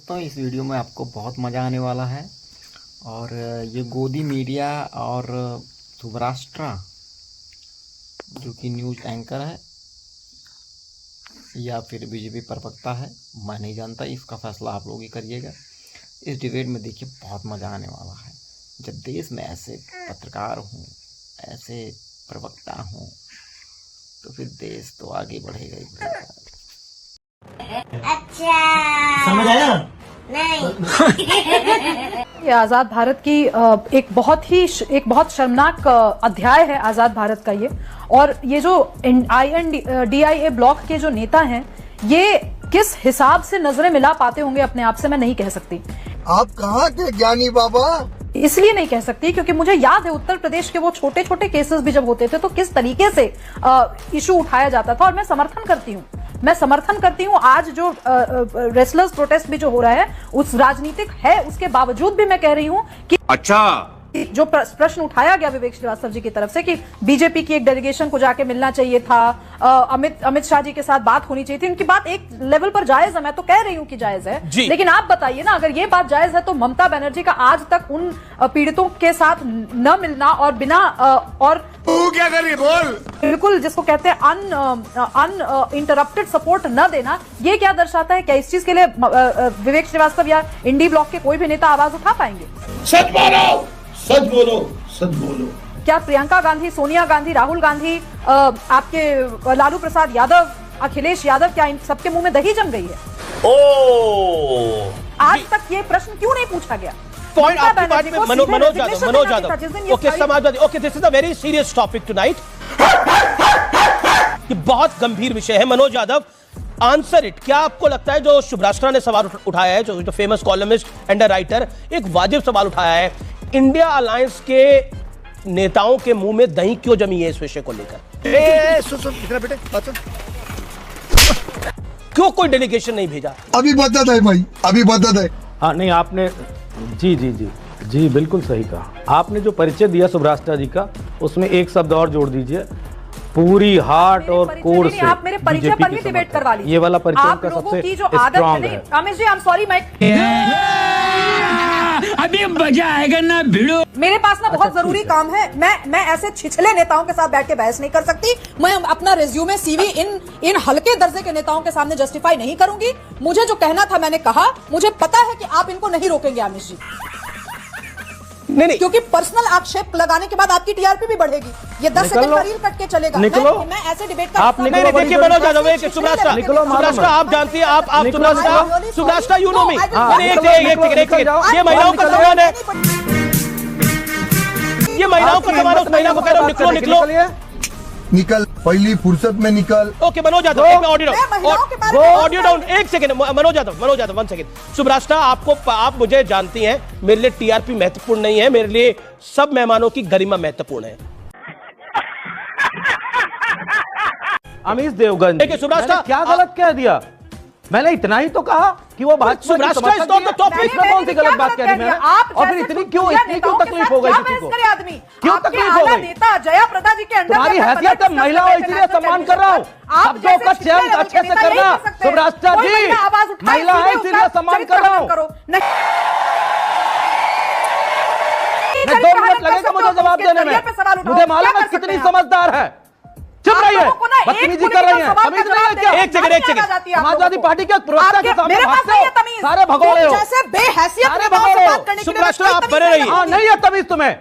दोस्तों, इस वीडियो में आपको बहुत मज़ा आने वाला है। और ये गोदी मीडिया और शुभराष्ट्रा जो कि न्यूज़ एंकर है या फिर बीजेपी प्रवक्ता है, मैं नहीं जानता, इसका फैसला आप लोग ही करिएगा। इस डिबेट में देखिए बहुत मज़ा आने वाला है। जब देश में ऐसे पत्रकार हों, ऐसे प्रवक्ता हों, तो फिर देश तो आगे बढ़ेगा ही बढ़ेगा। अच्छा समझ आया? नहीं। ये आज़ाद भारत की एक बहुत शर्मनाक अध्याय है आज़ाद भारत का ये। और ये जो INDIA ब्लॉक के जो नेता हैं, ये किस हिसाब से नजरें मिला पाते होंगे अपने आप से, मैं नहीं कह सकती। आप कहाँ के ज्ञानी बाबा? इसलिए नहीं कह सकती क्योंकि मुझे याद है उत्तर प्रदेश के वो छोटे छोटे केसेस भी जब होते थे तो किस तरीके से इशू उठाया जाता था। और मैं समर्थन करती हूँ आज जो रेसलर्स प्रोटेस्ट भी जो हो रहा है उस राजनीतिक है, उसके बावजूद भी मैं कह रही हूँ कि अच्छा जो प्रश्न उठाया गया विवेक श्रीवास्तव जी की तरफ से कि बीजेपी की एक डेलीगेशन को जाके मिलना चाहिए था, अमित शाह जी के साथ बात होनी चाहिए थी, उनकी बात एक लेवल पर जायज है, मैं तो कह रही हूँ कि जायज है। लेकिन आप बताइए ना, अगर ये बात जायज है तो ममता बनर्जी का आज तक उन पीड़ितों के साथ न मिलना और बिना और तू क्या कर रही बोल, बिल्कुल जिसको कहते हैं अनइंटरप्टेड सपोर्ट न देना, ये क्या दर्शाता है? क्या इस चीज के लिए विवेक श्रीवास्तव या इंडी ब्लॉक के कोई भी नेता आवाज उठा पाएंगे? सच बोलो, सच बोलो, सच बोलो। क्या प्रियंका गांधी, सोनिया गांधी, राहुल गांधी, आपके लालू प्रसाद यादव, अखिलेश यादव, क्या इन सबके मुंह में दही जम गई है? आज तक ये प्रश्न क्यों नहीं पूछा गया? पॉइंट आपकी बात में Manoj Yadav, okay, Samajwadi, okay, this is a very serious topic tonight. ये बहुत गंभीर विषय है। Manoj Yadav, answer it. क्या आपको लगता है जो शुभराष्ट्रा ने सवाल उठाया है, जो फेमस कॉलमिस्ट एंड राइटर, एक वाजिब सवाल उठाया है, इंडिया अलायंस के नेताओं के मुंह में दही क्यों जमी है इस विषय को लेकर? सुन इतना बेटे बात सुन। क्यों कोई डेलीगेशन नहीं भेजा? अभी बदत है भाई, अभी बदत है। हाँ नहीं, आपने जी बिल्कुल सही कहा। आपने जो परिचय दिया शुभराष्ट्रा जी का, उसमें एक शब्द और जोड़ दीजिए, पूरी हार्ट और कोर से आप मेरे परिचय पर भी डिबेट करवा लीजिए। ये वाला परिचय आप का लोगों सबसे की जो आदत है। Ramesh ji, I am sorry, अभी मजा आएगा ना भिड़ो। मेरे पास ना बहुत जरूरी काम है। मैं ऐसे छिछले नेताओं के साथ बैठ के बहस नहीं कर सकती। मैं अपना रिज्यूमे CV इन हल्के दर्जे के नेताओं के सामने जस्टिफाई नहीं करूंगी। मुझे जो कहना था मैंने कहा। मुझे पता है कि आप इनको नहीं रोकेंगे आमिष जी, नहीं, क्योंकि पर्सनल आक्षेप लगाने के बाद आपकी TRP भी बढ़ेगी। ये 10 सेकंड का रील कट के चलेगा। मैं ऐसे डिबेट का आप निकलो। देखिए मनोज यादव, शुभराष्ट्रा आप जानती है, आप शुभराष्ट्रा यू नो मी। ये महिलाओं का सवाल है, ये महिलाओं का सवाल है। उस महिला को कह रहा हूं निकलो निकल, पहली फुर्सत में निकल। Okay Manoj Yadav, audio down, एक सेकंड। मनोज यादव 1 सेकंड। शुभराष्ट्रा, आप मुझे जानती हैं, मेरे लिए TRP महत्वपूर्ण नहीं है, मेरे लिए सब मेहमानों की गरिमा महत्वपूर्ण है। अमीश देवगन, देखिए शुभराष्ट्रा, क्या गलत कह दिया? मैंने इतना ही तो कहा कि वो भाजपा की समर्थक है। इसमें कौन सी गलत बात कह दी मैंने? और फिर इतनी क्यों तकलीफ हो गई किसी को? क्यों तकलीफ हो गई? जया प्रदा जी के अंडर तुम्हारी हैसियत है महिला हो, इसलिए सम्मान कर रहा हूँ। शब्दों का चयन अच्छे से करना। शुभराष्ट्रा जी महिला है, इसीलिए सम्मान कर रहा हूँ। 2 मिनट लगेगा मुझे जवाब देने में। मुझे मालूम है कितनी समझदार है। चुप रही है, बदतमीजी कर रही है, तमीज नहीं है क्या? एक सेकंड। समाजवादी पार्टी के प्रवक्ता के सामने सारे भगोड़े हो, सारे भगोड़े हो। शुभराष्ट्रा आप बने रहिए। हाँ, नहीं है तमीज तुम्हें।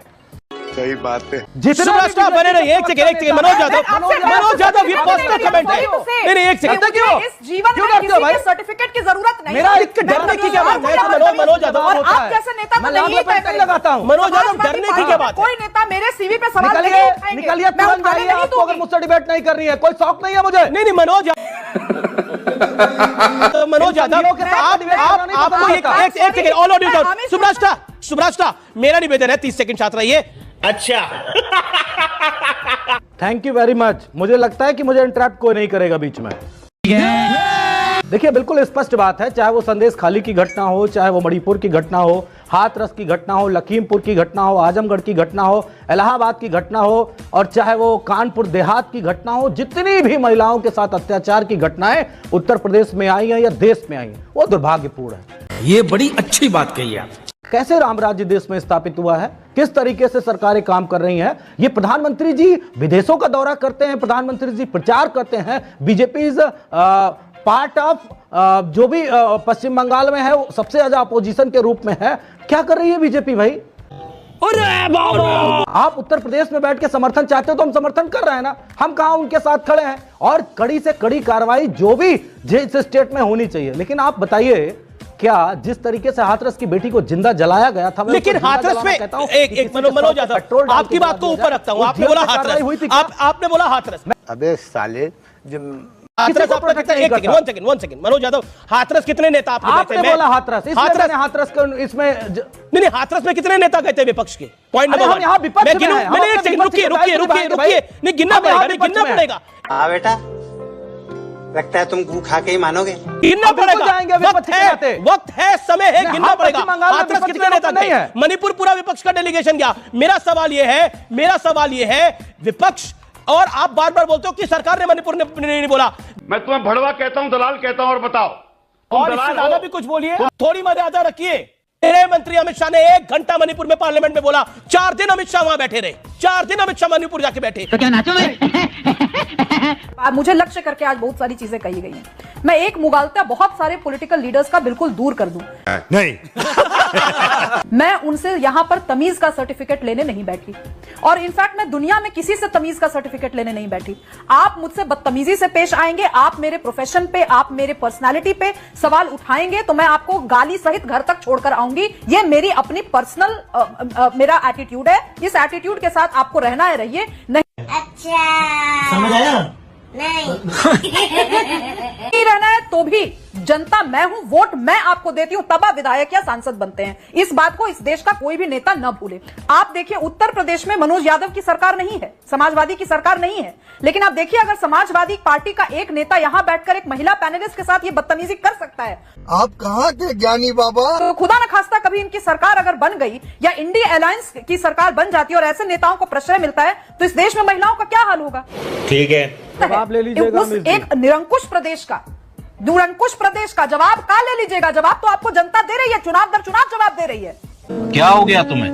सही बात है। शुभराष्ट्रा बने रहिए। एक सेकंड। मनोज यादव, ये पर्सनल कमेंट है। नहीं, एक सेकंड। क्यों? इस जीवन में किसी के सर्टिफिकेट की जरूरत नहीं। मेरा एक डरने की क्या बात है? मनोज यादव, और आप जैसे नेता को नहीं लगाता हूँ। मनोज यादव, डरने की क्या बात है? कोई नेता मेरे CV पे सवाल नहीं उठाएंगे। निकलिए, तुरंत जाइए। आपको अगर मुझसे डिबेट नहीं करनी है, कोई शौक नहीं है मुझे। नहीं, मनोज यादव, आपको एक सेकंड, ऑल ऑडियो डाउन। शुभराष्ट्रा, मेरा निवेदन है 30 सेकंड छात्र रहिए। अच्छा थैंक यू वेरी मच। मुझे लगता है कि मुझे इंटरप्ट कोई नहीं करेगा बीच में। देखिए बिल्कुल स्पष्ट बात है, चाहे वो संदेश खाली की घटना हो, चाहे वो मणिपुर की घटना हो, हाथरस की घटना हो, लखीमपुर की घटना हो, आजमगढ़ की घटना हो, इलाहाबाद की घटना हो, और चाहे वो कानपुर देहात की घटना हो, जितनी भी महिलाओं के साथ अत्याचार की घटनाएं उत्तर प्रदेश में आई हैं या देश में आई हैं, वो दुर्भाग्यपूर्ण है। ये बड़ी अच्छी बात कही आप। कैसे राम राज्य देश में स्थापित हुआ है, किस तरीके से सरकारें काम कर रही हैं, ये प्रधानमंत्री जी विदेशों का दौरा करते हैं, प्रधानमंत्री जी प्रचार करते हैं, बीजेपी इज पार्ट ऑफ जो भी पश्चिम बंगाल में है वो सबसे ज्यादा अपोजिशन के रूप में है। क्या कर रही है बीजेपी भाई? आप उत्तर प्रदेश में बैठ के समर्थन चाहते हो तो हम समर्थन कर रहे हैं ना, हम कहां उनके साथ खड़े हैं, और कड़ी से कड़ी कार्रवाई जो भी जिस स्टेट में होनी चाहिए। लेकिन आप बताइए, क्या जिस तरीके से हाथरस की बेटी को जिंदा जलाया गया था, लेकिन हाथरस में एक मनोज यादव, आपकी बात को ऊपर रखता हूं, आपने बोला हाथरस, आपने बोला हाथरस। अबे साले, हाथरस वन सेकंड मनोज यादव, हाथरस कितने नेता आपने बोला हाथरस, हाथरस इसमें नहीं, हाथरस में कितने नेता गए थे विपक्ष के? पॉइंट नंबर 1 यहाँ विपक्ष में हैं, मैंने एक सेकंड रुकिए, नहीं गिनना पड़ेगा, हाँ बेटा, लगता है तुम गू खा के ही मानोगे। गिनना पड़ेगा, वक्त है, समय है, गिनना पड़ेगा। हाथरस कितने नेता गए? मणिपुर पूरा विपक्ष का डेलीगेशन गया। मेरा सवाल यह है विपक्ष, और आप बार बार बोलते हो कि सरकार ने मणिपुर ने नहीं बोला। मैं तुम्हें भड़वा कहता हूँ, दलाल कहता हूँ, और बताओ, और इससे ज्यादा भी कुछ बोलिए, थोड़ी मर्यादा रखिए। गृह मंत्री अमित शाह ने 1 घंटा मणिपुर में पार्लियामेंट में बोला, 4 दिन अमित शाह वहां बैठे रहे, 4 दिन अमित शाह मणिपुर जाके बैठे। तो क्या नाचो मुझे लक्ष्य करके आज बहुत सारी चीजें कही गई हैं। मैं एक मुगालता बहुत सारे पॉलिटिकल लीडर्स का बिल्कुल दूर कर दूं। नहीं मैं उनसे यहां पर तमीज का सर्टिफिकेट लेने नहीं बैठी, और इनफैक्ट मैं दुनिया में किसी से तमीज का सर्टिफिकेट लेने नहीं बैठी। आप मुझसे बदतमीजी से पेश आएंगे, आप मेरे प्रोफेशन पे, आप मेरे पर्सनालिटी पे सवाल उठाएंगे तो मैं आपको गाली सहित घर तक छोड़कर आऊंगी। ये मेरी अपनी पर्सनल मेरा एटीट्यूड है। इस एटीट्यूड के साथ आपको रहना है, रहिए। नहीं अच्छा समझ आया? नहीं रहना है तो भी जनता मैं हूं, वोट मैं आपको देती हूं, तब आप विधायक या सांसद बनते हैं। इस बात को इस देश का कोई भी नेता न भूले। आप देखिए, उत्तर प्रदेश में मनोज यादव की सरकार नहीं है, समाजवादी की सरकार नहीं है, लेकिन आप देखिए अगर समाजवादी पार्टी का एक नेता यहां बैठकर एक महिला पैनलिस्ट के साथ ये बदतमीजी कर सकता है, आप कहाँ के ज्ञानी बाबा? तो खुदा न खास्ता कभी इनकी सरकार अगर बन गई या इंडिया अलायंस की सरकार बन जाती है और ऐसे नेताओं को प्रश्रय मिलता है, तो इस देश में महिलाओं का क्या हाल होगा? ठीक है, जवाब ले लीजिएगा। उस एक निरंकुश प्रदेश का जवाब का ले लीजिएगा। जवाब तो आपको जनता दे रही है, चुनाव दर चुनाव जवाब दे रही है। क्या हो गया तुम्हें?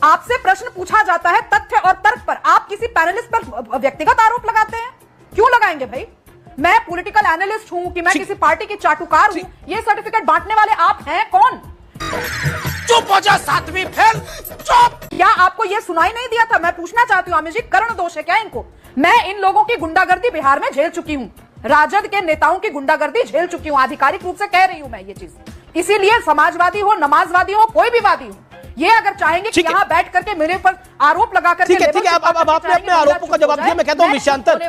आपसे प्रश्न पूछा जाता है तथ्य और तर्क पर, आप किसी पैनलिस्ट पर व्यक्तिगत आरोप लगाते हैं। क्यों लगाएंगे भाई? मैं पॉलिटिकल एनालिस्ट हूं कि मैं किसी पार्टी की चाटुकार हूं, ये सर्टिफिकेट बांटने वाले आप हैं कौन? चुप हो जा, 7वीं फेल, चुप। क्या आपको ये सुनाई नहीं दिया था? मैं पूछना चाहती हूँ अमित जी, कर्ण दोष है क्या इनको? मैं इन लोगों की गुंडागर्दी बिहार में झेल चुकी हूँ, राजद के नेताओं की गुंडागर्दी झेल चुकी हूँ, आधिकारिक रूप से कह रही हूँ मैं ये चीज। इसीलिए समाजवादी हो, नमाजवादी हो, कोई भी वादी हो, ये अगर चाहेंगे कि यहाँ बैठ करके मेरे पर आरोप लगा करके, ठीक है, अब आपने अपने आरोपों का जवाब दिया। मैं कहता हूँ विषयांतर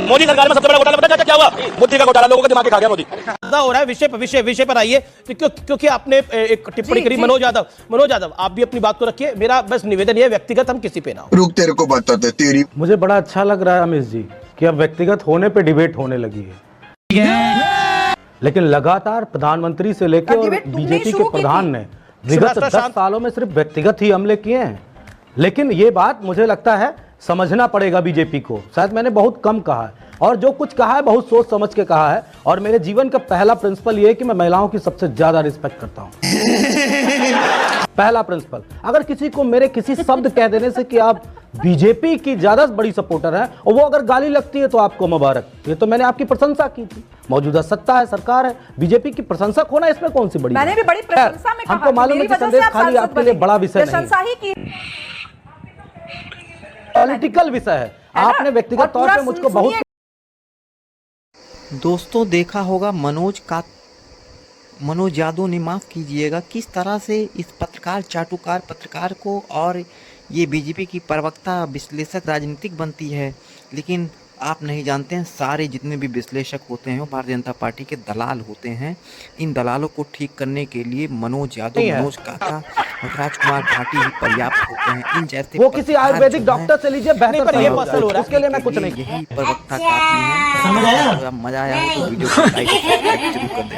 मोदी सरकार में सबसे बड़ा घोटाला पता क्या हुआ? बुद्धि का घोटाला, लोगों का दिमाग खा गया मोदी। हो रहा है विषय पर आइए, क्योंकि आपने एक टिप्पणी करी। मनोज यादव आप भी अपनी बात को रखिए। मेरा बस निवेदन ये, व्यक्तिगत हम किसी पे ना हो। रुक, तेरे को बताते तेरी। मुझे बड़ा अच्छा लग रहा है अमित जी कि अब व्यक्तिगत होने पे डिबेट होने लगी है, लेकिन लगातार प्रधानमंत्री से लेकर और बीजेपी के प्रधान ने विगत 10 सालों में सिर्फ व्यक्तिगत ही हमले किए हैं। लेकिन ये बात मुझे लगता है समझना पड़ेगा बीजेपी को। शायद मैंने बहुत कम कहा है, और जो कुछ कहा है बहुत सोच समझ के कहा है, और मेरे जीवन का पहला प्रिंसिपल ये है कि मैं महिलाओं की सबसे ज्यादा रिस्पेक्ट करता हूं। पहला प्रिंसिपल, अगर किसी को मेरे किसी शब्द कह देने से कि आप बीजेपी की ज्यादा बड़ी सपोर्टर हैं और वो अगर गाली लगती है तो आपको मुबारक। ये तो मैंने आपकी प्रशंसा की थी। मौजूदा सत्ता है, सरकार है, बीजेपी की प्रशंसक होना इसमें कौन सी बड़ी? मैंने भी बड़ी प्रशंसा में कहा, हमको मालूम है कि संदेश खाली आपके लिए बड़ा विषय नहीं, पॉलिटिकल विषय है। आपने व्यक्तिगत तौर पे मुझको बहुत। दोस्तों देखा होगा मनोज यादव ने, माफ़ कीजिएगा, किस तरह से इस चाटुकार पत्रकार को और ये बीजेपी की प्रवक्ता विश्लेषक राजनीतिक बनती है, लेकिन आप नहीं जानते हैं, सारे जितने भी विश्लेषक होते हैं वो भारतीय जनता पार्टी के दलाल होते हैं। इन दलालों को ठीक करने के लिए मनोज यादव, मनोज काका और राजकुमार भाटी ही पर्याप्त होते हैं। इन जैसे वो किसी आयुर्वेदिक डॉक्टर से लीजिए, बेहतर ये पसल हो रहा है, उसके लिए मैं कुछ नहीं। यही प्रवक्ता काफी है। समझ आया? मजा आया हो तो वीडियो को लाइक जरूर कर दें।